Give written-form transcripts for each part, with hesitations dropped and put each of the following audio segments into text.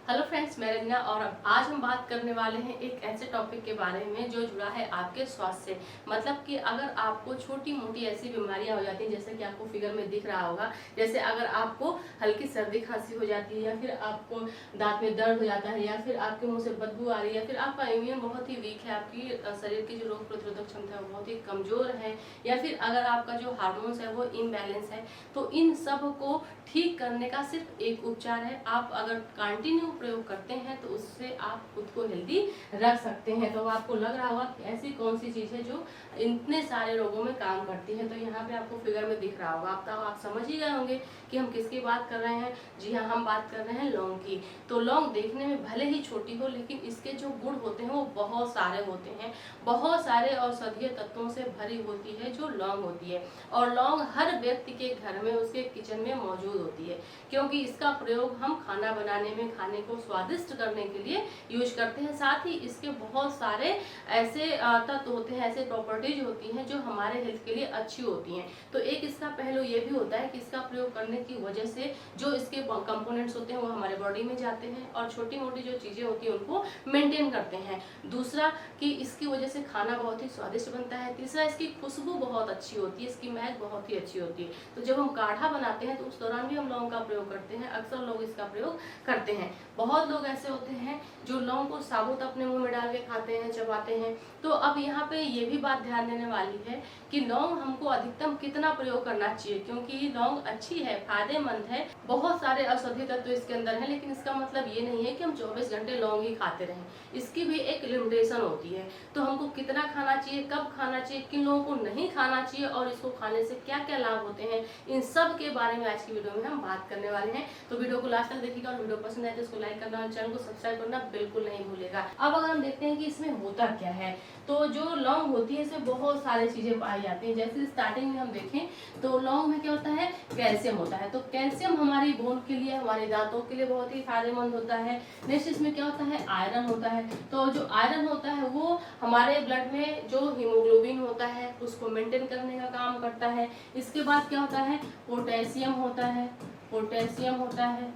Hello friends, मैं रंजना और आज हम बात करने वाले हैं एक ऐसे टॉपिक के बारे में जो जुड़ा है आपके स्वास्थ्य से। मतलब कि अगर आपको छोटी मोटी ऐसी बीमारियां हो जाती हैं, जैसे कि आपको फिगर में दिख रहा होगा, जैसे अगर आपको हल्की सर्दी खांसी हो जाती है, या फिर आपको दांत में दर्द हो जाता है, या फिर आपके मुंह से बदबू आ रही है, या फिर आपका इम्यून बहुत ही वीक है, आपकी शरीर की जो रोग प्रतिरोधक क्षमता है वो बहुत ही कमजोर है, या फिर अगर आपका जो हार्मोन्स है वो इम्बैलेंस है, तो इन सब को ठीक करने का सिर्फ एक उपचार है। आप अगर कंटिन्यू प्रयोग करते हैं तो उससे आप खुद को हेल्दी रख सकते हैं। तो आपको लग रहा होगा कि ऐसी कौन सी चीज है जो इतने सारे रोगों में काम करती है। तो यहाँ पे आपको फिगर में दिख रहा होगा, आप समझ ही गए होंगे कि हम किसकी बात कर रहे हैं। जी हाँ, हम बात कर रहे हैं लौंग की। तो लौंग देखने में भले ही छोटी हो, लेकिन इसके जो गुण होते हैं वो बहुत सारे होते हैं। बहुत सारे औषधीय तत्वों से भरी होती है जो लौंग होती है, और लौंग हर व्यक्ति के घर में, उसके किचन में मौजूद होती है, क्योंकि इसका प्रयोग हम खाना बनाने में, खाने को स्वादिष्ट करने के लिए यूज करते हैं। साथ ही इसके बहुत सारे ऐसे तत्व होते हैं, ऐसे प्रॉपर्टीज होती हैं जो हमारे हेल्थ के लिए अच्छी होती हैं। तो एक इसका पहलू ये भी होता है कि इसका प्रयोग करने की वजह से जो इसके कंपोनेंट्स होते हैं वो हमारे बॉडी में जाते हैं और छोटी मोटी जो चीजें होती हैं उनको मेंटेन करते हैं। दूसरा कि इसकी वजह से खाना बहुत ही स्वादिष्ट बनता है। तीसरा, इसकी खुशबू बहुत अच्छी होती है, इसकी महक बहुत ही अच्छी होती है। तो जब हम काढ़ा बनाते हैं तो उस दौरान भी हम लौंग का प्रयोग करते हैं। अक्सर लोग इसका प्रयोग करते हैं। बहुत लोग ऐसे होते हैं जो लौंग को साबुत अपने मुंह में डाल के खाते हैं, चबाते हैं। तो अब यहाँ पे ये भी बात ध्यान देने वाली है कि लौंग हमको अधिकतम कितना प्रयोग करना चाहिए, क्योंकि लौंग अच्छी है, फायदेमंद है, बहुत सारे औषधीय तत्व इसके अंदर है, लेकिन इसका मतलब ये नहीं है कि हम 24 घंटे लौंग ही खाते रहें। इसकी भी एक लिमिटेशन होती है। तो हमको कितना खाना चाहिए, कब खाना चाहिए, किन लोगों को नहीं खाना चाहिए, और इसको खाने से क्या क्या लाभ होते हैं, इन सब के बारे में आज की वीडियो में हम बात करने वाले हैं। तो वीडियो को लास्ट तक देखिएगा, और वीडियो पसंद आए तो इसको लाइक करना और चैनल को सब्सक्राइब करना बिल्कुल नहीं भूलेगा। अब अगर हम देखते हैं कि इसमें होता क्या है, तो जो लौंग होती है इसमें बहुत सारी चीजें पाई जाती हैं। जैसे स्टार्टिंग में हम देखें तो लौंग में क्या होता है, कैल्शियम होता है। तो कैल्शियम हमारी बोन के लिए, हमारे दांतों के लिए बहुत ही फायदेमंद होता है। नेक्स्ट इसमें क्या होता है, आयरन होता है। तो जो आयरन होता है वो हमारे ब्लड में जो हीमोग्लोबिन होता है उसको मेंटेन करने का काम करता है। इसके बाद क्या होता है, पोटेशियम होता है, पोटेशियम होता है,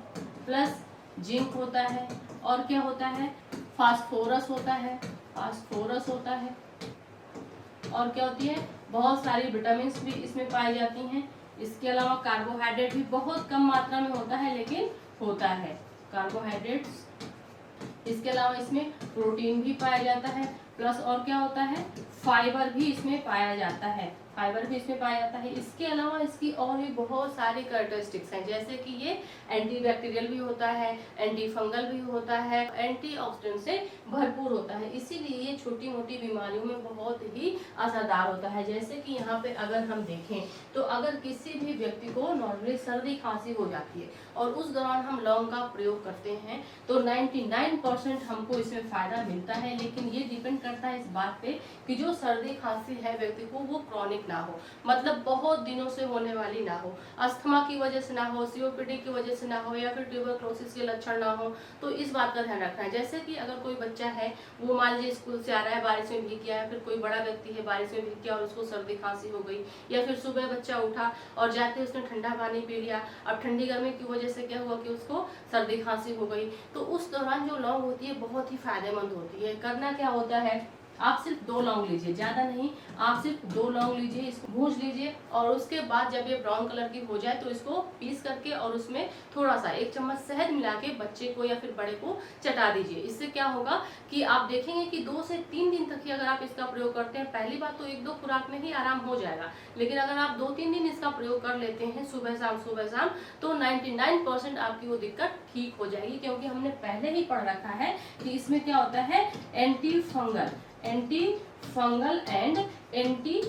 प्लस जिंक होता है, और क्या होता है, फास्फोरस होता है, फास्फोरस होता है, और क्या होती है, बहुत सारी विटामिन भी इसमें पाई जाती हैं। इसके अलावा कार्बोहाइड्रेट भी बहुत कम मात्रा में होता है, लेकिन होता है कार्बोहाइड्रेट्स। इसके अलावा इसमें प्रोटीन भी पाया जाता है, प्लस और क्या होता है, फाइबर भी इसमें पाया जाता है, फाइबर भी इसमें पाया जाता है। इसके अलावा इसकी और भी बहुत सारी कैरेक्टरिस्टिक्स हैं, जैसे कि ये एंटीबैक्टीरियल भी होता है, एंटी फंगल भी होता है, एंटीऑक्सीडेंट से भरपूर होता है। इसीलिए ये छोटी मोटी बीमारियों में बहुत ही असरदार होता है। जैसे कि यहाँ पे अगर हम देखें तो अगर किसी भी व्यक्ति को नॉर्मली सर्दी खांसी हो जाती है और उस दौरान हम लौंग का प्रयोग करते हैं तो 99% हमको इसमें फायदा मिलता है। लेकिन ये डिपेंड करता है इस बात पे कि जो सर्दी खांसी है व्यक्ति को वो क्रॉनिक ना हो, मतलब बहुत दिनों से होने वाली ना हो, अस्थमा की वजह से ना हो, सीओपीडी की वजह से ना हो, या फिर ट्यूबरक्लोसिस के लक्षण ना हो। तो इस बात का ध्यान रखना है। जैसे कि अगर कोई बच्चा है, वो मान लीजिए स्कूल से आ रहा है, बारिश में भीग गया, फिर कोई बड़ा व्यक्ति है बारिश में भीग गया और उसको सर्दी खांसी हो गई, या फिर सुबह बच्चा उठा और जाते उसने ठंडा पानी पी लिया, अब ठंडी गर्मी की वजह से क्या हुआ कि उसको सर्दी खांसी हो गई। तो उस दौरान जो लौंग होती है बहुत ही फायदेमंद होती है। करना क्या होता है, आप सिर्फ 2 लौंग लीजिए, ज्यादा नहीं, आप सिर्फ 2 लौंग लीजिए, इसको भूंज लीजिए, और उसके बाद जब ये ब्राउन कलर की हो जाए तो इसको पीस करके और उसमें थोड़ा सा 1 चम्मच शहद मिला के बच्चे को या फिर बड़े को चटा दीजिए। इससे क्या होगा कि आप देखेंगे कि 2 से 3 दिन तक ही अगर आप इसका प्रयोग करते हैं, पहली बात तो 1-2 खुराक में ही आराम हो जाएगा, लेकिन अगर आप 2-3 दिन इसका प्रयोग कर लेते हैं सुबह शाम, तो 99% आपकी वो दिक्कत ठीक हो जाएगी। क्योंकि हमने पहले ही पढ़ रखा है कि इसमें क्या होता है, anti fungal and anti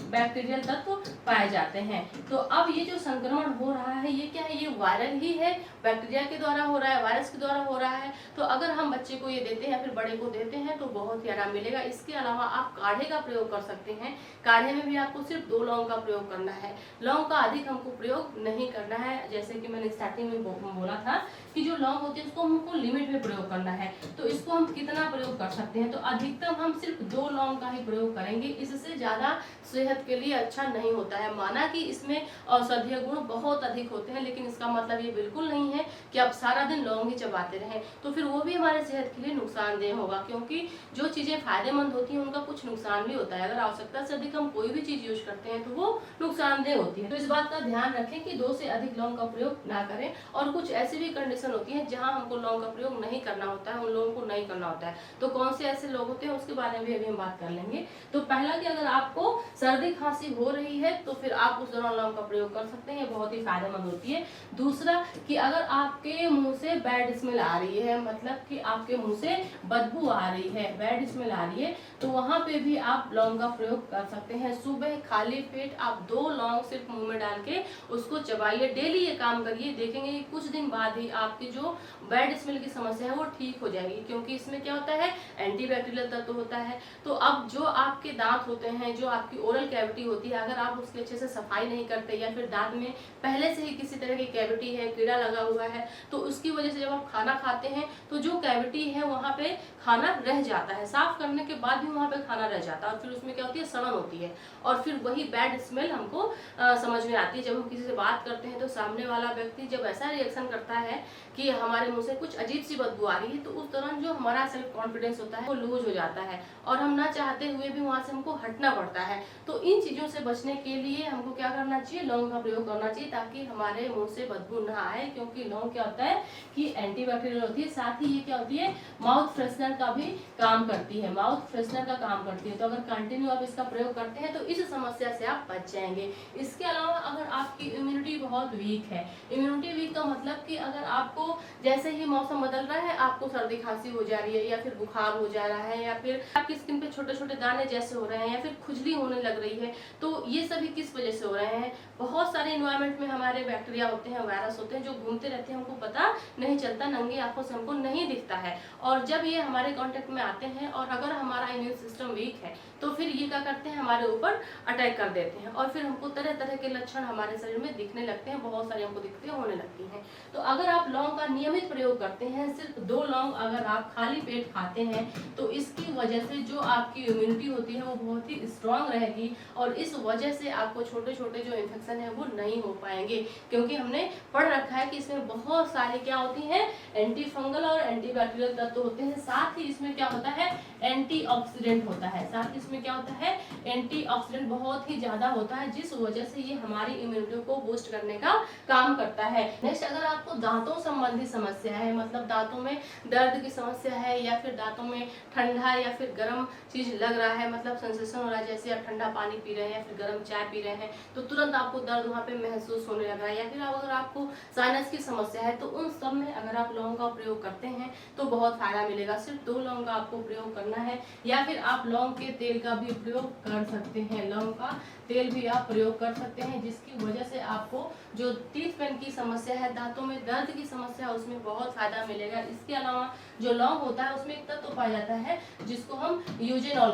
bacterial तत्व पाए जाते हैं। तो अब ये जो संक्रमण हो रहा है ये क्या है, ये वायरल ही है, बैक्टीरिया के द्वारा हो रहा है, वायरस के द्वारा हो रहा है। तो अगर हम बच्चे को ये देते हैं या फिर बड़े को देते हैं तो बहुत ही आराम मिलेगा। इसके अलावा आप काढ़े का प्रयोग कर सकते हैं। काढ़े में भी आपको सिर्फ 2 लौंग का प्रयोग करना है, लौंग का अधिक हमको प्रयोग नहीं करना है। जैसे कि मैंने स्टार्टिंग में बोला था कि जो लौंग होती है उसको हमको लिमिट में प्रयोग करना है। तो इसको हम कितना प्रयोग कर सकते हैं, तो अधिकतम हम सिर्फ 2 लौंग का ही प्रयोग करेंगे। इससे ज्यादा सेहत के लिए अच्छा नहीं होता है। माना कि इसमें औषधीय गुण बहुत अधिक होते हैं, लेकिन इसका मतलब ये बिल्कुल नहीं है कि आप सारा दिन लौंग ही चबाते रहें, तो फिर वो भी हमारे सेहत के लिए नुकसानदेह होगा। क्योंकि जो चीजें फायदेमंद होती हैं उनका कुछ नुकसान भी होता है। अगर आवश्यकता से अधिक हम कोई भी चीज यूज करते हैं तो वो नुकसानदेह होती है। तो इस बात का ध्यान रखें कि 2 से अधिक लौंग का प्रयोग ना करें। और कुछ ऐसी भी कंडीशन होती है जहां हमको लौंग का प्रयोग नहीं करना होता है, उन लोगों को नहीं करना होता है। तो कौन से ऐसे लोग होते हैं उसके बारे में भी अभी हम बात कर लेंगे। तो पहला कि अगर आपको सर्दी खांसी हो रही है तो फिर आप उस दौरान लौंग का प्रयोग कर सकते हैं, बहुत ही फायदेमंद होती है। दूसरा कि अगर आपके मुंह से बैड स्मेल आ रही है, मतलब कि आपके मुंह से बदबू आ रही है, बैड स्मेल आ रही है, तो वहां पे भी आप लौंग का प्रयोग कर सकते हैं। सुबह खाली पेट आप 2 लौंग सिर्फ मुंह में डाल के उसको चबाइए, डेली ये काम करिए, देखेंगे कि कुछ दिन बाद ही आपकी जो बैड स्मेल की समस्या है वो ठीक हो जाएगी। क्योंकि इसमें क्या होता है, एंटीबैक्टीरियल तत्व होता है। तो अब जो आपके दांत होते हैं, जो आपकी ओरल कैविटी होती है, अगर आप उसकी अच्छे से सफाई नहीं करते या फिर दांत में पहले से ही किसी तरह की कैविटी है, कीड़ा लगा हुआ है, तो उसकी वजह से जब आप खाना खाते हैं तो जो कैविटी है वहां पे खाना रह जाता है, साफ करने के बाद भी वहां पे खाना रह जाता है और फिर उसमें क्या होती है, सड़न होती है और फिर वही बैड स्मेल हमको समझ में आती है। जब हम किसी से बात करते हैं तो सामने वाला व्यक्ति जब ऐसा रिएक्शन करता है कि हमारे मुंह से कुछ अजीब सी बदबू आ रही है, तो उस दौरान जो हमारा सेल्फ कॉन्फिडेंस होता है वो लूज हो जाता है और हम ना चाहते हुए भी वहां से हमको हटना पड़ता है। तो इन चीजों से बचने के लिए हमको क्या करना चाहिए, लौंग का प्रयोग करना चाहिए ताकि हमारे मुंह से बदबू ना आए। क्योंकि लौंग क्या होता है कि एंटीबैक्टीरियल होती है, साथ ही ये क्या होती है, माउथ फ्रेशनर का भी काम करती है, माउथ फ्रेशनर का काम करती है। तो अगर कंटिन्यू आप इसका प्रयोग करते हैं तो इस समस्या से आप बच जाएंगे। इसके अलावा अगर आपकी इम्यूनिटी बहुत वीक है, इम्यूनिटी वीक का मतलब कि अगर आपको जैसे ही मौसम बदल रहा है आपको सर्दी खांसी हो जा रही है या फिर बुखार हो जा रहा है या फिर आपकी स्किन पे छोटे छोटे दाने जैसे हो रहे हैं या फिर खुजली होने लग रही है, तो ये सभी किस वजह से हो रहे हैं। बहुत सारे इन्वायरमेंट में हमारे बैक्टीरिया होते हैं, वायरस होते हैं जो घूमते रहते हैं, हमको पता नहीं चलता, नंगी आंखों से हमको नहीं दिखता है। और जब ये हमारे कांटेक्ट में आते हैं और अगर हमारा इम्यून सिस्टम वीक है तो फिर ये क्या करते हैं, हमारे ऊपर अटैक कर देते हैं और फिर हमको तरह तरह के लक्षण हमारे शरीर में दिखने लगते हैं, बहुत सारी हमको दिक्कतें होने लगती हैं। तो अगर आप लौंग का नियमित प्रयोग करते हैं, सिर्फ 2 लौंग अगर आप खाली पेट खाते हैं तो इसकी वजह से जो आपकी इम्यूनिटी होती है वो बहुत ही स्ट्रांग रहेगी और इस वजह से आपको छोटे छोटे जो इन्फेक्शन है वो नहीं हो पाएंगे। क्योंकि हमने पढ़ रखा है कि इसमें बहुत सारे क्या होती हैं, एंटी फंगल और एंटीबैक्टीरियल तत्व होते हैं। साथ ही इसमें क्या होता है, एंटीऑक्सीडेंट होता है। साथ ही इसमें क्या होता है, एंटीऑक्सीडेंट बहुत ही ज्यादा होता है, जिस वजह से ये हमारी इम्यूनिटी को बूस्ट करने का काम करता है। नेक्स्ट, अगर आपको दांतों संबंधी समस्या है, मतलब दांतों में दर्द की समस्या है या फिर दांतों में ठंडा या फिर गर्म चीज लग रहा है, मतलब सेंसेशन हो रहा है, जैसे आप ठंडा पानी पी रहे हैं या फिर गर्म चाय पी रहे हैं तो तुरंत आपको दर्द वहाँ पे महसूस होने लग रहा है, या फिर अगर आपको साइनस की समस्या है, तो उन सब में अगर आप लौंग का प्रयोग करते हैं तो बहुत फायदा मिलेगा। सिर्फ 2 लौंग का आपको प्रयोग करना है, या फिर आप लौंग के तेल का भी प्रयोग कर सकते हैं। लौंग का तेल भी आप प्रयोग कर सकते हैं, जिसकी वजह से आपको जो टीथ पेन की समस्या है, दांतों में दर्द की समस्या है, उसमें बहुत फायदा मिलेगा। इसके अलावा जो लौंग होता है उसमें एक तत्व पाया जाता है जिसको हम यूजेनॉल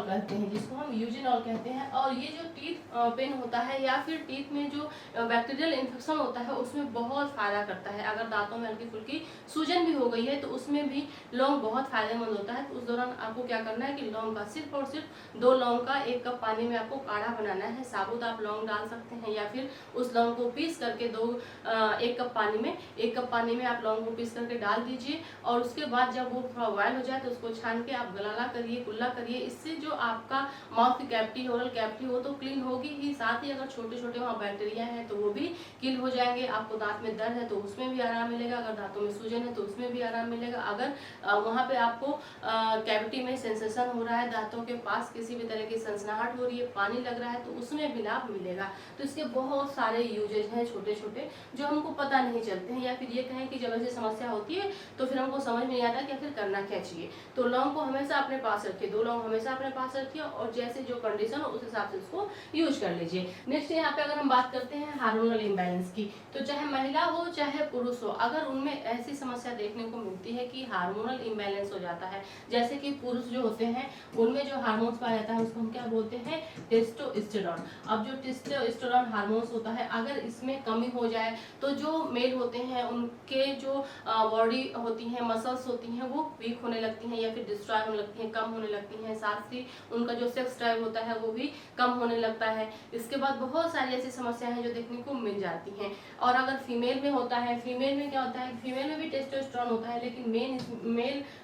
कहते हैं, और ये जो टीथ पेन होता है या फिर टीथ में जो बैक्टीरियल इन्फेक्शन होता है उसमें बहुत फायदा करता है। अगर दांतों में हल्की फुल्की सूजन भी हो गई है तो उसमें भी लौंग बहुत फायदेमंद होता है। तो उस दौरान आपको क्या करना है कि लौंग का सिर्फ और सिर्फ 2 लौंग का 1 कप पानी में आपको काढ़ा बनाना है। साबुत आप लौंग डाल सकते हैं या फिर उस लौंग को पीस करके 1 कप पानी में आप लौंग को पीस करके डाल दीजिए और उसके बाद जब वो थोड़ा बॉयल हो जाए तो उसको छान के आप गलाला करिए, कुल्ला करिए। इससे जो आपका माउथ की कैविटी, ओरल कैविटी हो तो क्लीन होगी ही, साथ ही अगर छोटे छोटे वहाँ बैक्टीरिया हैं तो वो भी किल हो जाएंगे। आपको दांत में दर्द है तो उसमें भी आराम मिलेगा, अगर दांतों में सूजन है तो उसमें भी आराम मिलेगा, अगर वहाँ पे आपको कैविटी में सेंसेशन हो रहा है, दांतों के पास किसी भी तरह की सनसनाहट हो रही है, पानी लग रहा है, तो उसमें भी लाभ मिलेगा। तो इसके बहुत सारे यूजेज हैं छोटे छोटे जो हमको पता नहीं चलते हैं, या फिर ये कहें कि जब ऐसी समस्या होती है तो फिर हमको समझ नहीं आता कि आखिर करना क्या चाहिए। तो लौंग को हमेशा अपने पास रखिए, 2 लौंग हमेशा अपने पास रखिए और जैसे जो कंडीशन हो उस हिसाब से उसको यूज कर लीजिए। नेक्स्ट यहाँ पे अगर हम बात करते हैं हार्मोनल इम्बैलेंस की, तो चाहे महिला हो चाहे पुरुष हो, अगर उनमें ऐसी समस्या देखने को मिलती है कि हार्मोनल इम्बैलेंस हो जाता है। जैसे कि पुरुष जो होते हैं उनमें जो हार्मोन्स पाया जाता है उसको हम क्या बोलते हैं, टेस्टोस्टेरोन। अब जो टेस्टोस्टेरोन हार्मोन्स होता है अगर इसमें कमी हो जाए तो जो मेल होते हैं उनके जो बॉडी होती है, मसल्स होती हैं, वो वीक होने लगती हैं या फिर डिस्ट्रॉय होने लगती हैं, कम होने लगती हैं। साथ ही उनका जो सेक्स ड्राइव होता है वो भी कम होने लगता है। इसके बाद बहुत सारी ऐसी समस्याएं हैं जो देखने को मिल जाती हैं। और अगर फीमेल में होता है, फीमेल में क्या होता है, फीमेल में भी टेस्टोस्टेरोन होता है, लेकिन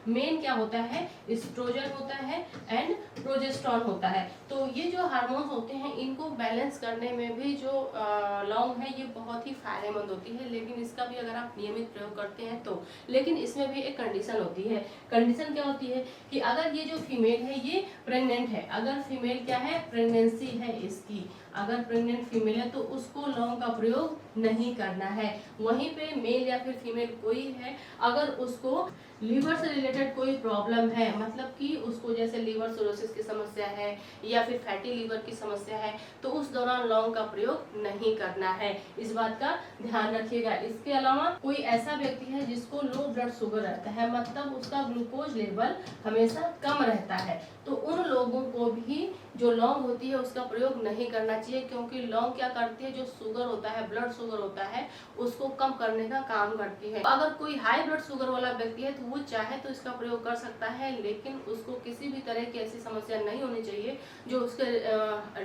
मेन क्या होता है, एस्ट्रोजन होता है एंड प्रोजेस्टेरोन होता है। तो ये जो हार्मोन्स होते हैं इनको बैलेंस करने में भी जो लौंग है ये बहुत ही फायदेमंद होती है, लेकिन इसका भी अगर आप नियमित प्रयोग करते हैं तो। लेकिन इसमें भी एक कंडीशन होती है। कंडीशन क्या होती है कि अगर ये जो फीमेल है ये प्रेग्नेंट है, अगर फीमेल क्या है, प्रेगनेंसी है इसकी, अगर प्रेग्नेंट फीमेल है तो उसको लौंग का प्रयोग नहीं करना है। वहीं पे मेल या फिर फीमेल कोई है, अगर उसको लीवर से रिलेटेड कोई प्रॉब्लम है, मतलब कि उसको जैसे लीवर सिरोसिस की समस्या है या फिर फैटी लीवर की समस्या है, तो उस दौरान लौंग का प्रयोग नहीं करना है। इस बात का ध्यान रखिएगा। इसके अलावा कोई ऐसा व्यक्ति है जिसको लो ब्लड शुगर रहता है, मतलब उसका ग्लूकोज लेवल हमेशा कम रहता है, तो उन लोगों को भी जो लौंग होती है उसका प्रयोग नहीं करना चाहिए, क्योंकि लौंग क्या करती है, जो शुगर होता है, ब्लड शुगर होता है, उसको कम करने का काम करती है। अगर कोई हाई ब्लड शुगर वाला व्यक्ति है तो वो चाहे तो इसका प्रयोग कर सकता है, लेकिन उसको किसी भी तरह की ऐसी समस्या नहीं होनी चाहिए जो उसके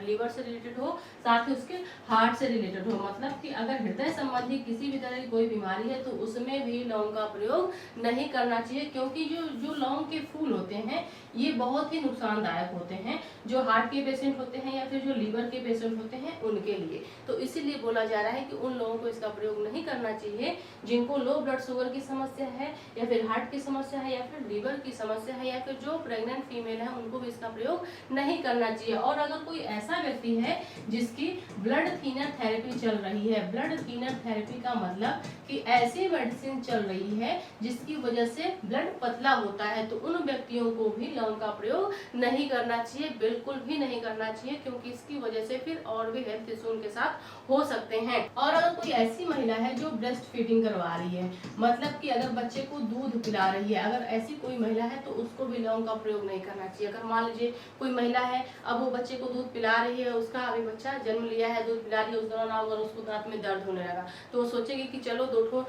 लीवर से रिलेटेड हो, साथ ही उसके हार्ट से रिलेटेड हो। मतलब कि अगर हृदय संबंधी किसी भी तरह की कोई बीमारी है तो उसमें भी लौंग का प्रयोग नहीं करना चाहिए, क्योंकि जो लौंग के फूल होते हैं ये बहुत ही नुकसानदायक होते हैं, जो हार्ट के पेशेंट होते हैं या फिर जो लीवर के पेशेंट होते हैं उनके लिए। तो इसीलिए बोला जा रहा है कि उन लोगों को इसका प्रयोग नहीं करना चाहिए जिनको लो ब्लड शुगर की समस्या है या फिर हार्ट की समस्या है या फिर लीवर की समस्या है, या फिर जो प्रेग्नेंट फीमेल है उनको भी इसका प्रयोग नहीं करना चाहिए। और अगर कोई ऐसा व्यक्ति है जिसकी ब्लड थिनर थेरेपी चल रही है, ब्लड थिनर थेरेपी का मतलब कि ऐसी मेडिसिन चल रही है जिसकी वजह से ब्लड पतला होता है, तो उन व्यक्तियों को भी लौंग का प्रयोग नहीं करना चाहिए, बिल्कुल भी नहीं करना चाहिए, क्योंकि इसकी वजह से फिर और भी हेल्थ इशू उनके साथ हो सकते हैं। और अगर कोई ऐसी महिला है जो ब्रेस्ट फीडिंग करवा रही है, मतलब कि अगर बच्चे को दूध पिला रही है, अगर ऐसी कोई महिला है तो उसको भी लौंग का प्रयोग नहीं करना चाहिए। अगर मान लीजिए कोई महिला है, अब वो बच्चे को दूध पिला रही है, उसका अभी बच्चा जन्म लिया है, दूध पिला रही है, उस दौरान अगर उसको दांत में दर्द होने लगा तो वो सोचेगी कि चलो 2 ठो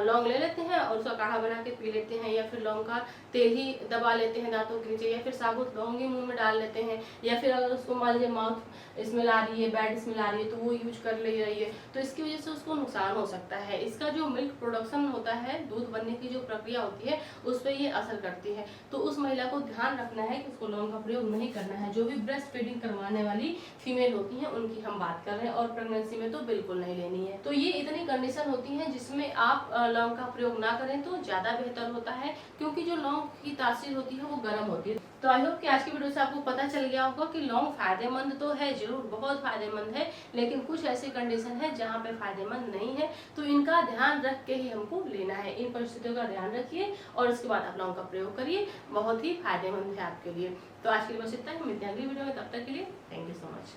लौंग ले लेते हैं और उसका काढ़ा बना के पी लेते हैं, या फिर लौंग का तेल ही दबा लेते हैं दांतों के नीचे, या फिर साबुत लौंग ही मुंह में डाल लेते हैं, या फिर अगर उसको मान लीजिए माउथ स्मेल आ रही है, बैड स्मेल आ रही है तो वो यूज कर ले रही है, तो इसकी वजह से उसको नुकसान हो सकता है। इसका जो मिल्क प्रोडक्शन होता है, दूध बनने की जो प्रक्रिया होती है उस पर ये असर करती है। तो उस महिला को ध्यान रखना है कि उसको लौंग का प्रयोग नहीं करना है। जो भी ब्रेस्ट फीडिंग करवाने वाली फीमेल होती हैं उनकी हम बात कर रहे हैं, और प्रेगनेंसी में तो बिल्कुल नहीं लेनी है। तो ये इतनी कंडीशन होती है जिसमें आप लौंग का प्रयोग ना करें तो ज्यादा बेहतर होता है, क्योंकि जो लौंग की तासीर होती है वो गर्म होती है। तो आई होप कि आज की वीडियो से आपको पता चल गया होगा कि लौंग फायदेमंद तो है, जरूर बहुत फायदेमंद है, लेकिन कुछ ऐसी कंडीशन है जहाँ पे फायदेमंद नहीं है, तो इनका ध्यान रख के ही हमको लेना है। इन परिस्थितियों का ध्यान रखिए और उसके बाद आप लौंग का प्रयोग करिए, बहुत ही फायदेमंद है आपके लिए। तो आज के लिए बस इतना ही, मिलते हैं अगली वीडियो में, तब तक के लिए थैंक यू सो मच।